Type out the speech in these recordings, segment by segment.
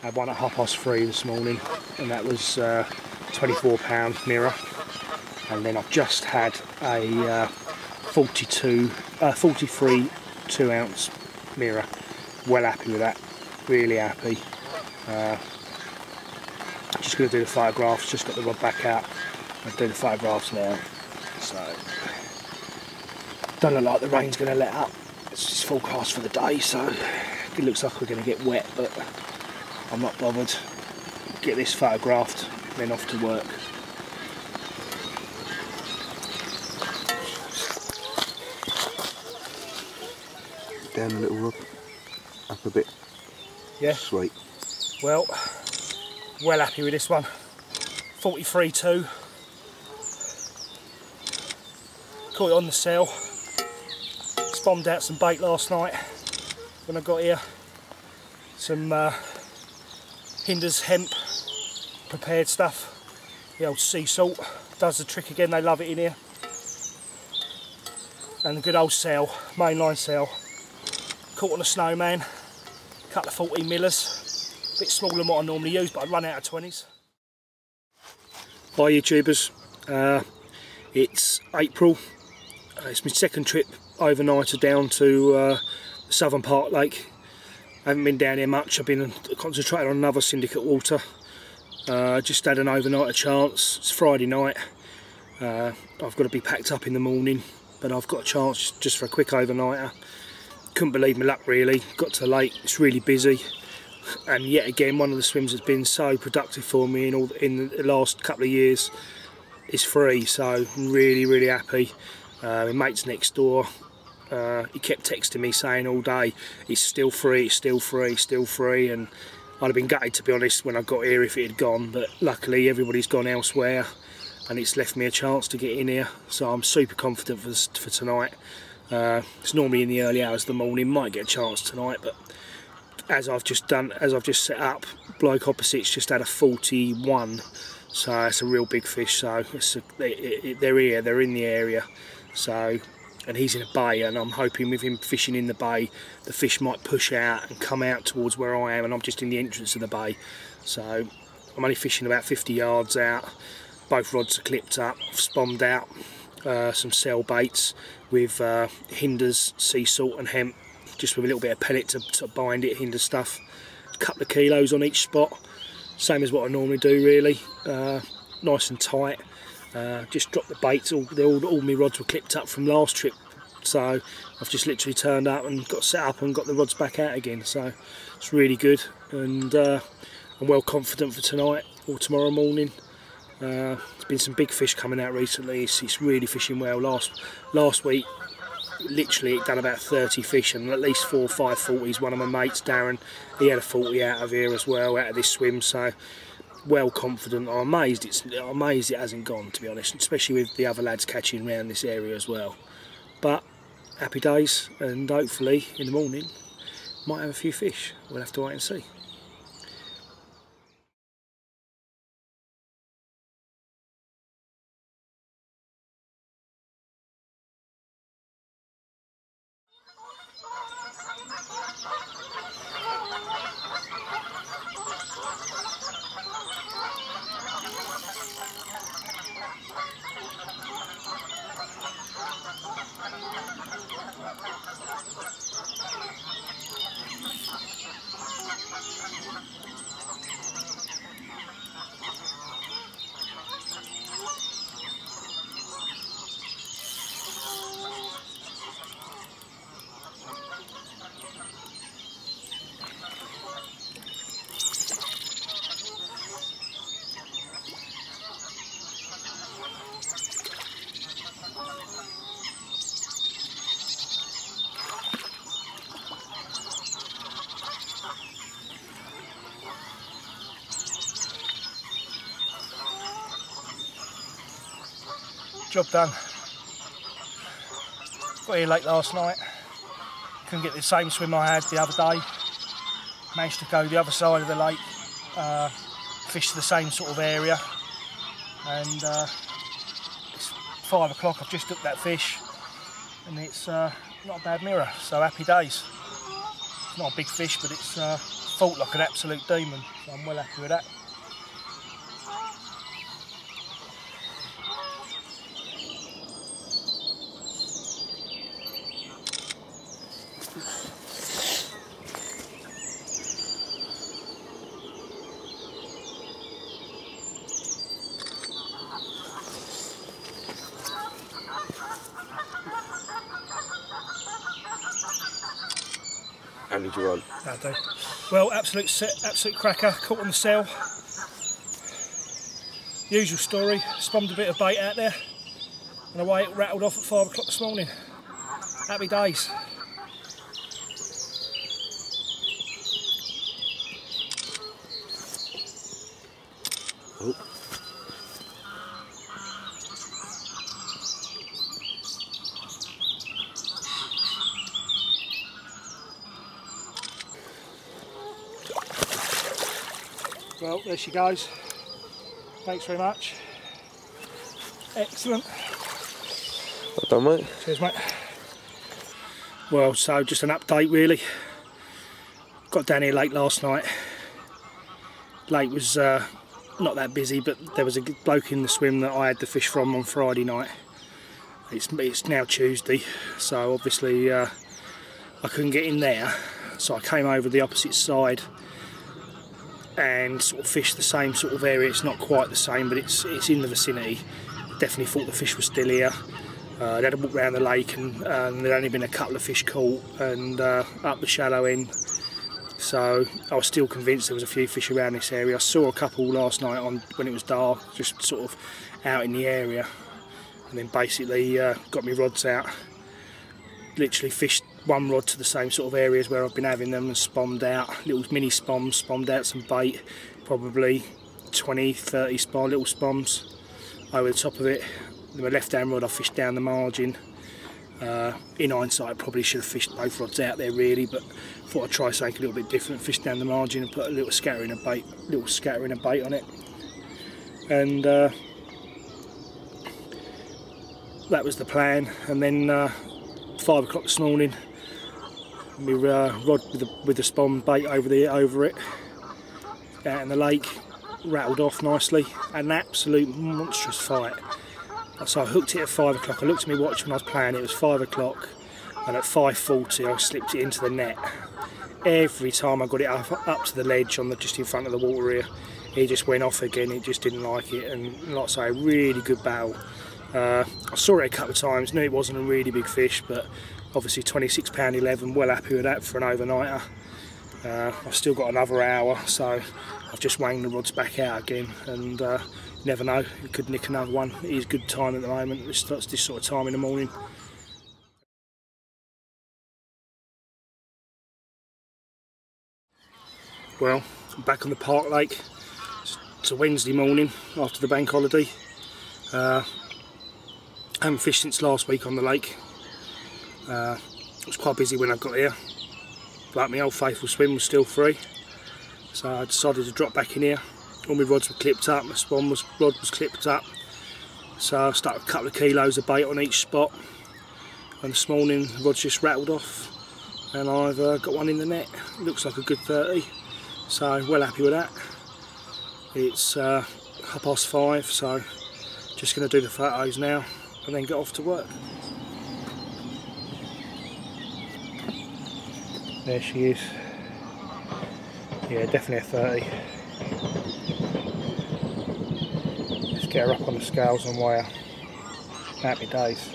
had one at 3:30 this morning, and that was £24 mirror. And then I've just had a 43 2-ounce mirror. Well happy with that, really happy. Just going to do the photographs, just got the rod back out. I'll do the photographs now. So, don't look like the rain's going to let up. It's just forecast for the day, so it looks like we're going to get wet, but I'm not bothered. Get this photographed, then off to work. Down a little rod, up a bit. Yeah. Sweet. Well happy with this one. 43.2. Caught it on the cell. Bombed out some bait last night when I got here. Some Hinders hemp prepared stuff. The old sea salt does the trick again, they love it in here. And the good old cell, mainline cell. Caught on a snowman, couple of 14 millers. A bit smaller than what I normally use, but I'd run out of 20s. Hi YouTubers, it's April. It's my second trip overnighter down to the southern Park Lake. I haven't been down here much. I've been concentrating on another syndicate water. Just had an overnighter chance. It's Friday night. I've got to be packed up in the morning, but I've got a chance just for a quick overnighter. Couldn't believe my luck really. Got to the lake, it's really busy, and yet again one of the swims that's been so productive for me in the last couple of years is free, so I'm really happy. My mate's next door, he kept texting me saying all day, it's still free, it's still free, still free, and I'd have been gutted to be honest when I got here if it had gone, but luckily everybody's gone elsewhere and it's left me a chance to get in here, so I'm super confident for tonight. It's normally in the early hours of the morning, might get a chance tonight, but as I've just set up, bloke opposite's just had a 41, so that's a real big fish, so they're here, they're in the area. So, and he's in a bay, and I'm hoping with him fishing in the bay, the fish might push out and come out towards where I am, and I'm just in the entrance of the bay. So I'm only fishing about 50 yards out. Both rods are clipped up. I've spombed out some cell baits with Hinders, sea salt and hemp, just with a little bit of pellet to bind it, Hinders stuff. A couple of kilos on each spot, same as what I normally do really. Nice and tight. Just dropped the baits, all my rods were clipped up from last trip, so I've just literally turned up and got set up and got the rods back out again, so it's really good, and I'm well confident for tonight or tomorrow morning. There's been some big fish coming out recently, it's really fishing well. Last week literally it done about 30 fish and at least 4 or 5 40s. One of my mates, Darren, he had a 40 out of here as well, out of this swim, so well confident. I'm amazed it hasn't gone, to be honest, especially with the other lads catching around this area as well. But happy days, and hopefully in the morning might have a few fish. We'll have to wait and see. Job done. Got here late last night. Couldn't get the same swim I had the other day. Managed to go the other side of the lake, fish the same sort of area, and it's 5 o'clock. I've just hooked that fish, and it's not a bad mirror. So happy days. It's not a big fish, but it's fought like an absolute demon, so I'm well happy with that. How did you run? That'll do. Well, absolute cracker, caught on the cell. Usual story, spummed a bit of bait out there and away it rattled off at 5 o'clock this morning. Happy days. Oh. Well, there she goes. Thanks very much. Excellent. Well done, mate. Cheers, mate. Well, so just an update really. Got down here late last night. Lake was not that busy, but there was a bloke in the swim that I had the fish from on Friday night. It's now Tuesday, so obviously I couldn't get in there, so I came over the opposite side and sort of fished the same sort of area. It's not quite the same, but it's in the vicinity. Definitely thought the fish was still here. They had a walk around the lake and there'd only been a couple of fish caught and up the shallow end. So I was still convinced there was a few fish around this area. I saw a couple last night when it was dark, just sort of out in the area. And then basically got my rods out. Literally fished one rod to the same sort of areas where I've been having them and spommed out, little mini spoms, spommed out some bait, probably 20, 30 little spoms over the top of it. Then my left hand rod I fished down the margin. In hindsight I probably should have fished both rods out there really, but thought I'd try something a little bit different, fish down the margin and put a little scattering of bait on it. And that was the plan. And then 5 o'clock this morning, my rod with the spom bait over it out in the lake rattled off nicely. An absolute monstrous fight. So I hooked it at 5 o'clock. I looked at my watch when I was playing, it was 5 o'clock, and at 5:40 I slipped it into the net. Every time I got it up to the ledge just in front of the water here, it just went off again. It just didn't like it, and like I say, a really good battle. I saw it a couple of times, knew it wasn't a really big fish, but obviously 26 pound 11, well happy with that for an overnighter. I've still got another hour, so I've just wanged the rods back out again, and never know, you could nick another one. It is good time at the moment, this sort of time in the morning. Well, I'm back on the Park Lake. It's a Wednesday morning after the bank holiday. I haven't fished since last week on the lake. It was quite busy when I got here, but my old faithful swim was still free, so I decided to drop back in here. All my rods were clipped up, my rod was clipped up, so I stuck a couple of kilos of bait on each spot, and this morning the rod's just rattled off and I've got one in the net. It looks like a good 30, so well happy with that. It's 5:30, so just going to do the photos now and then get off to work. There she is. Yeah, definitely a 30. Let's get her up on the scales and weigh her. Happy days.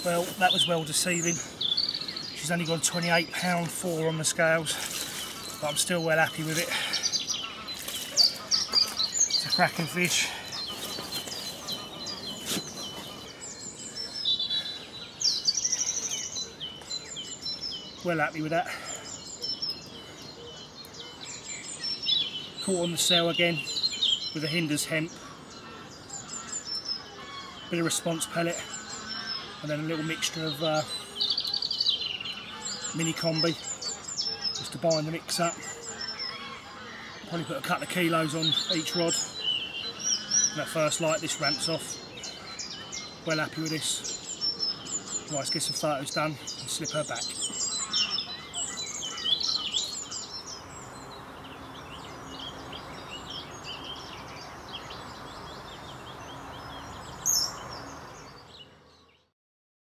Well, that was well deceiving. She's only gone 28.4 on the scales, but I'm still well happy with it. It's a cracking fish. Well happy with that. Caught on the cell again with a Hinder's hemp, bit of response pellet, and then a little mixture of mini combi just to bind the mix up. Probably put a couple of kilos on each rod. And at first light this ramps off. Well happy with this. Right, let's get some photos done and slip her back.